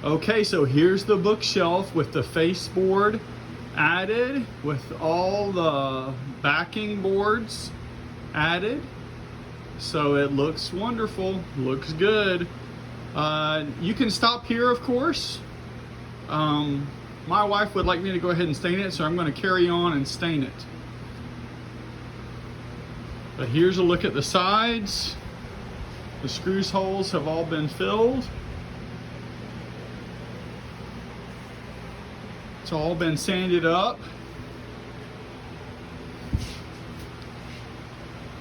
Okay, so here's the bookshelf with the face board added, with all the backing boards added. So it looks wonderful, looks good. You can stop here, of course. My wife would like me to go ahead and stain it, so I'm going to carry on and stain it. But here's a look at the sides. The screws holes have all been filled. It's all been sanded up.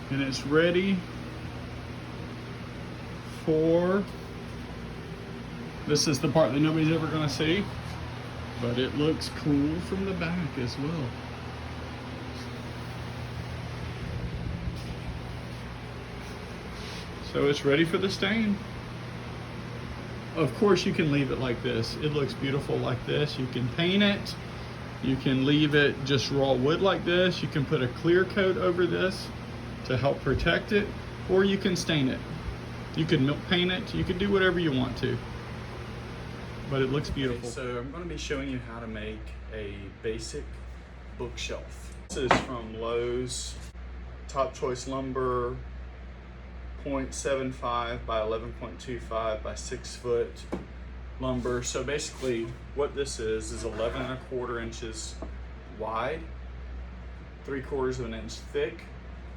And it's ready for, this is the part that nobody's ever going to see, but it looks cool from the back as well. So it's ready for the stain. Of course you can leave it like this. It looks beautiful like this. You can paint it. You can leave it just raw wood like this. You can put a clear coat over this to help protect it, or you can stain it. You can milk paint it. You can do whatever you want to. But it looks beautiful. Okay, so I'm going to be showing you how to make a basic bookshelf. This is from Lowe's, Top Choice Lumber, 0.75 by 11.25 by 6 foot lumber. So basically what this is 11.25 inches wide, 3/4 of an inch thick.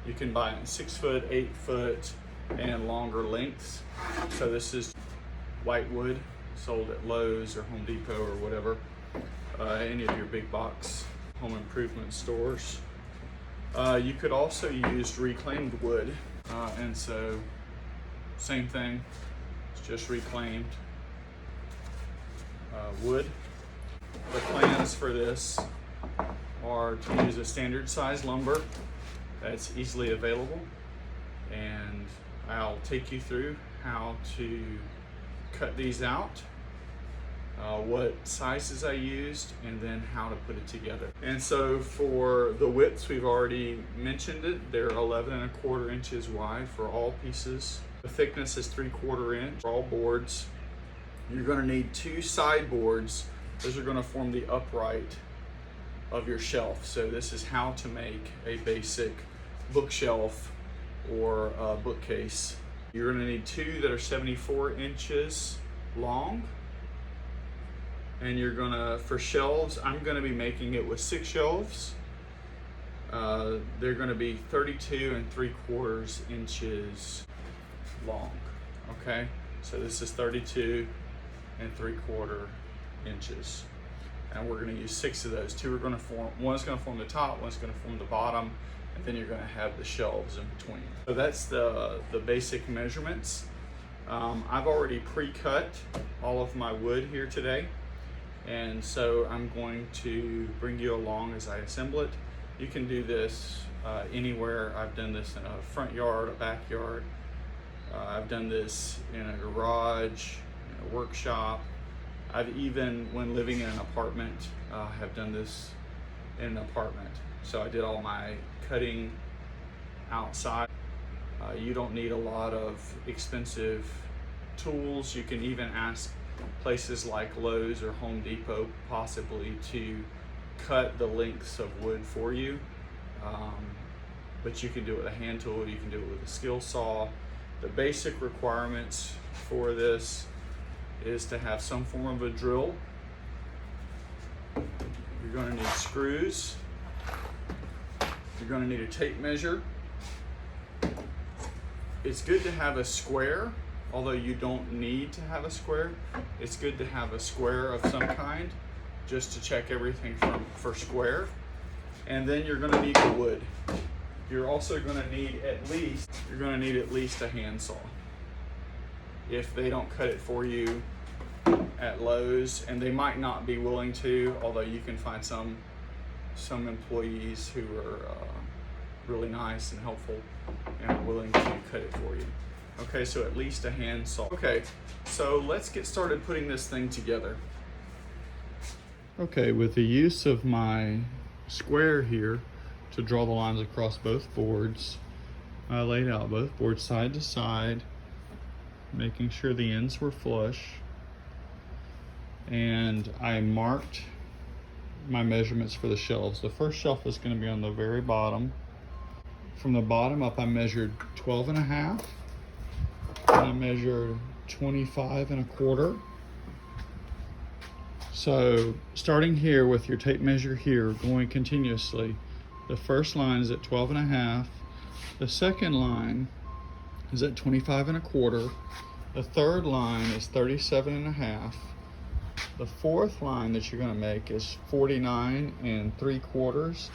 You can buy it in 6 foot, 8 foot, and longer lengths. So this is white wood, sold at Lowe's or Home Depot or whatever, any of your big box home improvement stores. You could also use reclaimed wood, and so same thing, it's just reclaimed wood. The plans for this are to use a standard size lumber that's easily available, and I'll take you through how to cut these out, what sizes I used, and then how to put it together. And so for the widths, we've already mentioned it. They're 11.25 inches wide for all pieces. The thickness is 3/4 inch for all boards. You're going to need 2 side boards. Those are going to form the upright of your shelf. So this is how to make a basic bookshelf or a bookcase. You're going to need 2 that are 74 inches long. And you're gonna, for shelves, I'm gonna be making it with 6 shelves. They're gonna be 32 3/4 inches long, okay? So this is 32 3/4 inches. And we're gonna use 6 of those. 2 are gonna form, one's gonna form the top, one's gonna form the bottom, and then you're gonna have the shelves in between. So that's the basic measurements. I've already pre-cut all of my wood here today. And so I'm going to bring you along as I assemble it. You can do this anywhere. I've done this in a front yard, a backyard. I've done this in a garage, in a workshop. I've even, when living in an apartment, have done this in an apartment. So I did all my cutting outside. You don't need a lot of expensive tools. You can even ask places like Lowe's or Home Depot possibly to cut the lengths of wood for you, but you can do it with a hand tool, you can do it with a skill saw. The basic requirements for this is to have some form of a drill. You're going to need screws. You're going to need a tape measure. It's good to have a square. Although you don't need to have a square, it's good to have a square of some kind just to check everything for square. And then you're going to need the wood. You're also going to need at least a handsaw. If they don't cut it for you at Lowe's, and they might not be willing to, although you can find some employees who are really nice and helpful and are willing to cut it for you. Okay, so at least a handsaw. Okay, so let's get started putting this thing together. Okay, with the use of my square here to draw the lines across both boards, I laid out both boards side to side, making sure the ends were flush. and I marked my measurements for the shelves. The first shelf is going to be on the very bottom. From the bottom up, I measured 12 and a half, and I measured 25 and a quarter. So starting here with your tape measure here, going continuously, the first line is at 12 and a half, the second line is at 25 and a quarter, the third line is 37 and a half, the fourth line that you're going to make is 49 and 3/4,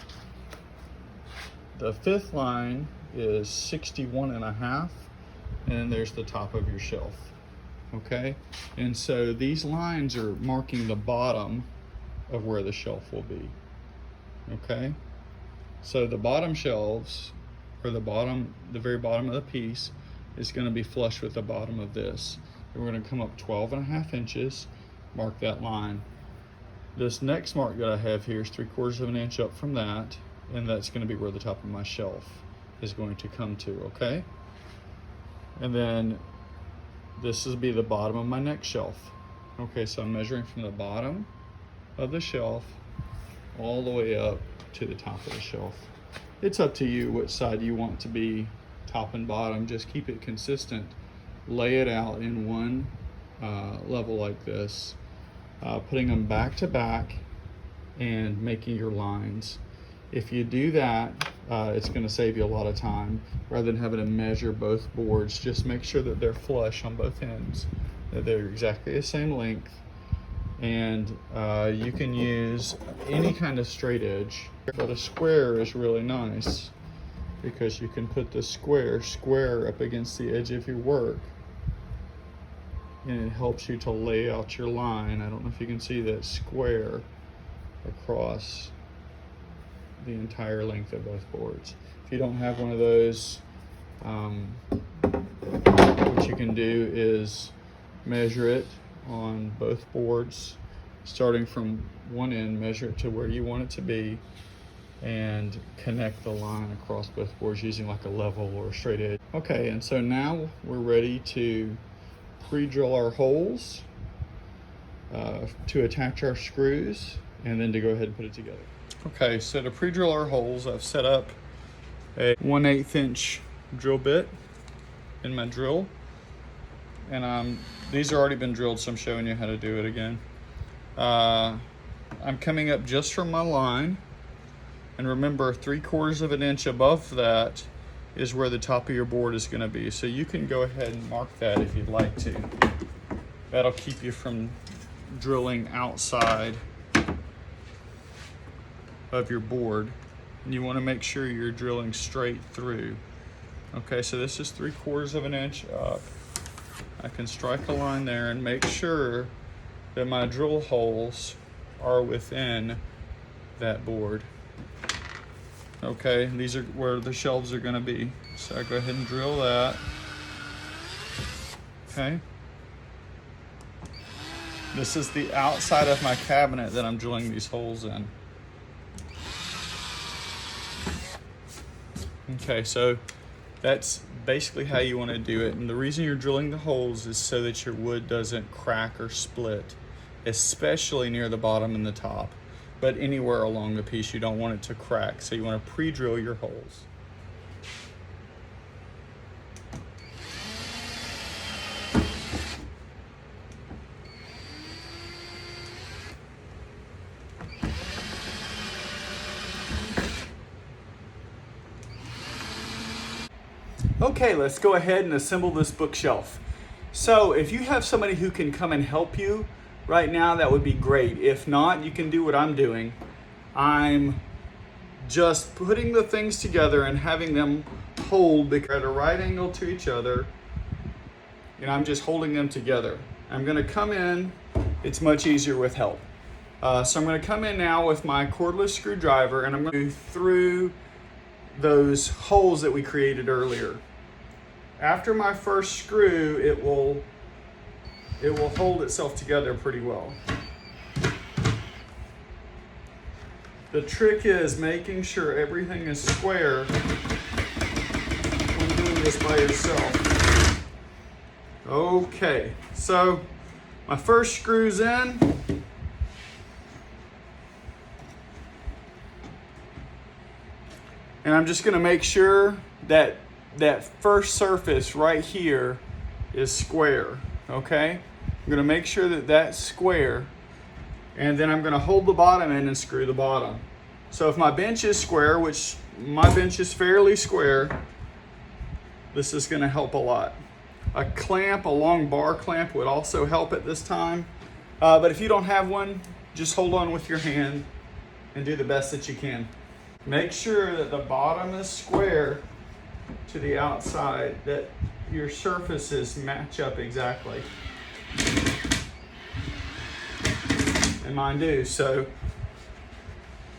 the fifth line is 61 and a half, and then there's the top of your shelf. Okay, and so these lines are marking the bottom of where the shelf will be. Okay, so the bottom shelves, or the very bottom of the piece, is going to be flush with the bottom of this. And we're going to come up 12 and a half inches, mark that line. This next mark that I have here is 3/4 of an inch up from that, and that's going to be where the top of my shelf is going to come to. Okay, and then this will be the bottom of my next shelf. Okay, so I'm measuring from the bottom of the shelf all the way up to the top of the shelf. It's up to you which side you want to be top and bottom. Just keep it consistent. Lay it out in one level like this, putting them back to back and making your lines. If you do that, it's going to save you a lot of time. Rather than having to measure both boards, just make sure that they're flush on both ends, that they're exactly the same length. And you can use any kind of straight edge, but a square is really nice because you can put the square up against the edge of your work, and it helps you to lay out your line. I don't know if you can see that square across the entire length of both boards. If you don't have one of those, what you can do is measure it on both boards, starting from one end, measure it to where you want it to be, and connect the line across both boards using like a level or a straight edge. Okay, and so now we're ready to pre-drill our holes, to attach our screws, and then to go ahead and put it together. Okay, so to pre-drill our holes, I've set up a 1/8 inch drill bit in my drill, and these are already been drilled, so I'm showing you how to do it again. I'm coming up just from my line, and remember 3/4 of an inch above that is where the top of your board is going to be. So you can go ahead and mark that if you'd like to. That'll keep you from drilling outside of your board, and you want to make sure you're drilling straight through. Okay, so this is 3/4 of an inch up. I can strike a line there and make sure that my drill holes are within that board. Okay, these are where the shelves are going to be. So I go ahead and drill that. Okay. This is the outside of my cabinet that I'm drilling these holes in. Okay, so that's basically how you want to do it. And the reason you're drilling the holes is so that your wood doesn't crack or split, especially near the bottom and the top. But anywhere along the piece, you don't want it to crack. So you want to pre-drill your holes. Okay, let's go ahead and assemble this bookshelf. So if you have somebody who can come and help you right now, that would be great. If not, you can do what I'm doing. I'm just putting the things together and having them hold at a right angle to each other, and I'm just holding them together. I'm going to come in. It's much easier with help. So I'm going to come in now with my cordless screwdriver, and I'm going to go through those holes that we created earlier. After my first screw, it will hold itself together pretty well. The trick is making sure everything is square when doing this by yourself. Okay, so my first screw's in. And I'm just gonna make sure that that first surface right here is square, okay? I'm gonna make sure that that's square, and then I'm gonna hold the bottom in and screw the bottom. So if my bench is square, which my bench is fairly square, this is gonna help a lot. A clamp, a long bar clamp would also help at this time. But if you don't have one, just hold on with your hand and do the best that you can. Make sure that the bottom is square to the outside, that your surfaces match up exactly. And mine do, so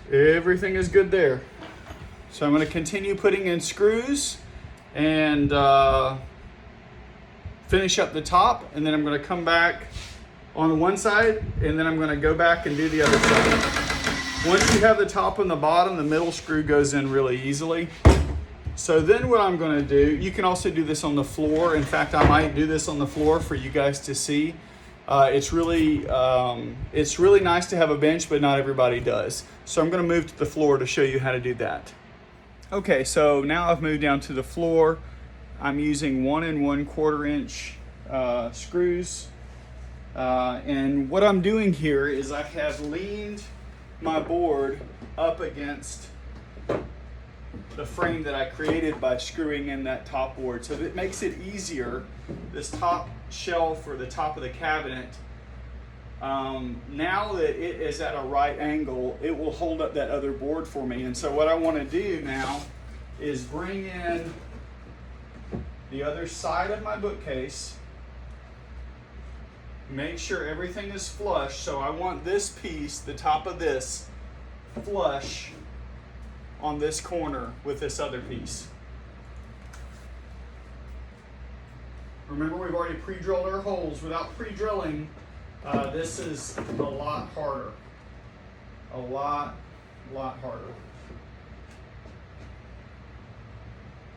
everything is good there. So I'm going to continue putting in screws and finish up the top, and then I'm going to come back on one side, and then I'm going to go back and do the other side. Once you have the top and the bottom, the middle screw goes in really easily. So then what I'm going to do, you can also do this on the floor. In fact, I might do this on the floor for you guys to see. It's really nice to have a bench, but not everybody does. So I'm going to move to the floor to show you how to do that. Okay, so now I've moved down to the floor. I'm using 1 1/4 inch screws. And what I'm doing here is I have leaned my board up against the frame that I created by screwing in that top board. So that makes it easier. This top shelf or the top of the cabinet, now that it is at a right angle, it will hold up that other board for me. And so what I want to do now is bring in the other side of my bookcase, make sure everything is flush. So I want this piece, the top of this, flush on this corner with this other piece. Remember, we've already pre-drilled our holes. Without pre-drilling, this is a lot harder. A lot harder.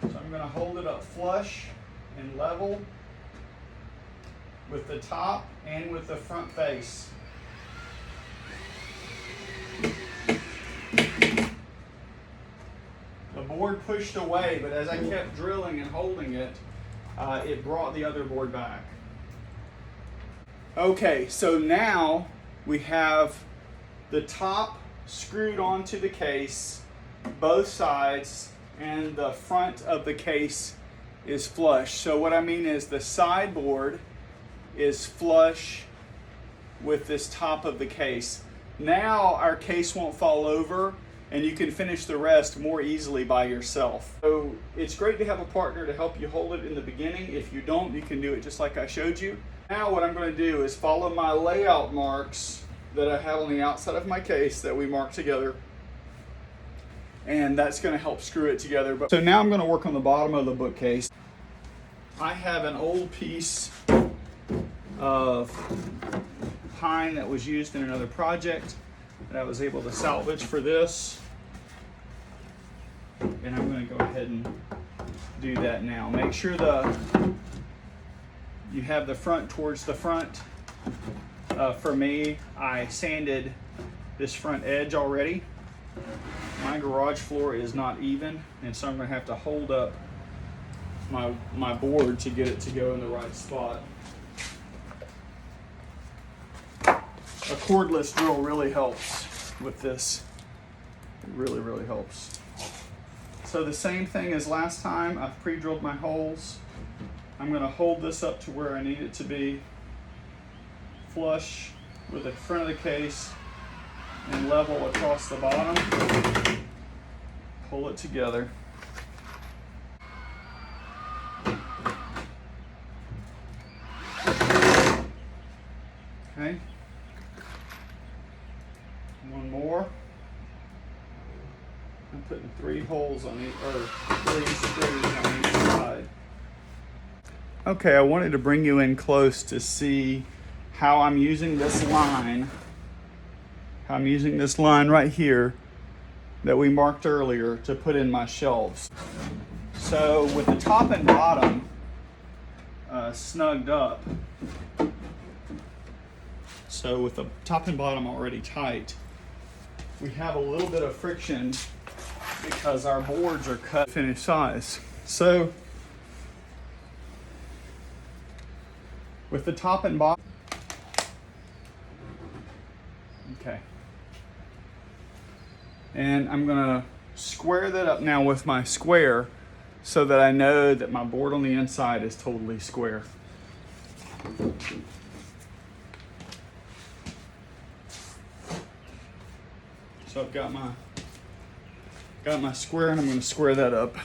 So I'm going to hold it up flush and level with the top and with the front face. The board pushed away, but as I kept drilling and holding it, it brought the other board back. Okay, so now we have the top screwed onto the case, both sides, and the front of the case is flush. So what I mean is the sideboard is flush with this top of the case. Now our case won't fall over, and you can finish the rest more easily by yourself. So it's great to have a partner to help you hold it in the beginning. If you don't, you can do it just like I showed you. Now what I'm going to do is follow my layout marks that I have on the outside of my case that we marked together. And that's going to help screw it together. So now I'm going to work on the bottom of the bookcase. I have an old piece of pine that was used in another project that I was able to salvage for this. And I'm going to go ahead and do that now. Make sure you have the front towards the front. For me, I sanded this front edge already. My garage floor is not even, and so I'm going to have to hold up my board to get it to go in the right spot. A cordless drill really helps with this. It really helps. So the same thing as last time, I've pre-drilled my holes. I'm going to hold this up to where I need it to be, flush with the front of the case, and level across the bottom. Pull it together. Okay. One more. I'm putting 3 holes on each, or 3 screws on each side. Okay, I wanted to bring you in close to see how I'm using this line. I'm using this line right here that we marked earlier to put in my shelves. So with the top and bottom snugged up, so with the top and bottom already tight, we have a little bit of friction because our boards are cut finished size. So with the top and bottom, okay. And I'm gonna square that up now with my square so that I know that my board on the inside is totally square. So I've got my square, and I'm going to square that up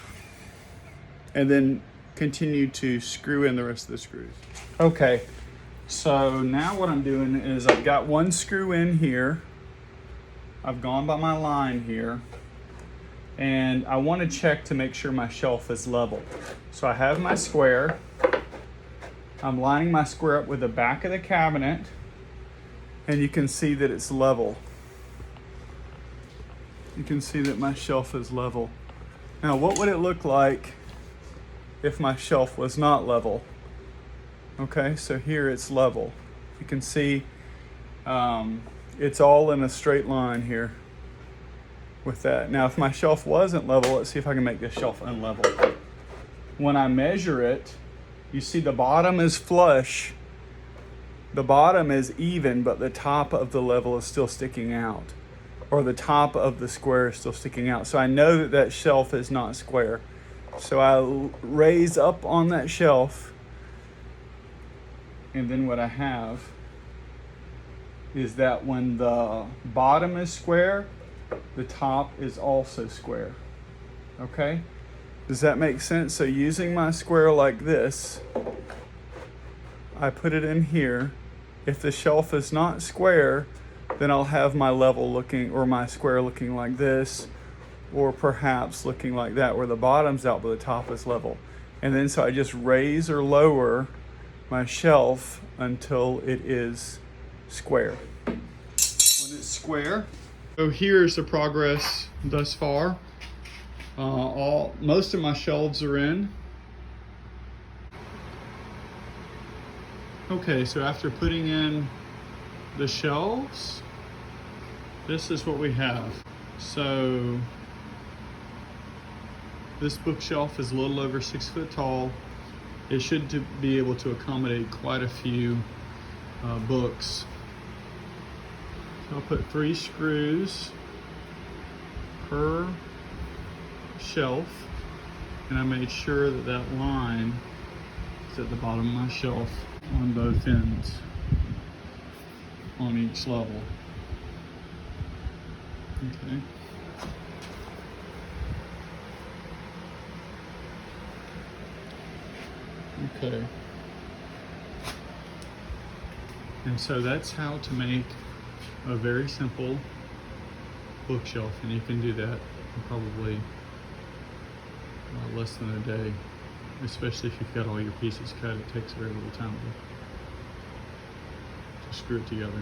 and then continue to screw in the rest of the screws. Okay, so now what I'm doing is I've got one screw in here. I've gone by my line here, and I want to check to make sure my shelf is level. So I have my square. I'm lining my square up with the back of the cabinet, and you can see that it's level. You can see that my shelf is level. Now, what would it look like if my shelf was not level? Okay, so here it's level. You can see it's all in a straight line here with that. Now, if my shelf wasn't level, let's see if I can make this shelf unlevel. When I measure it, you see the bottom is flush. The bottom is even, but the top of the level is still sticking out. Or the top of the square is still sticking out. So I know that that shelf is not square. So I raise up on that shelf, and then what I have is that when the bottom is square, the top is also square. Okay? Does that make sense? So using my square like this, I put it in here. If the shelf is not square, then I'll have my level looking, or my square looking like this, or perhaps looking like that, where the bottom's out but the top is level. And then so I just raise or lower my shelf until it is square. When it's square, so here's the progress thus far. Most of my shelves are in. Okay, so after putting in the shelves, this is what we have. So this bookshelf is a little over 6 foot tall. It should be able to accommodate quite a few books. So I'll put 3 screws per shelf, and I made sure that that line is at the bottom of my shelf on both ends on each level. Okay. Okay. And so that's how to make a very simple bookshelf, and you can do that in probably less than a day, especially if you've got all your pieces cut. It takes very little time to screw it together.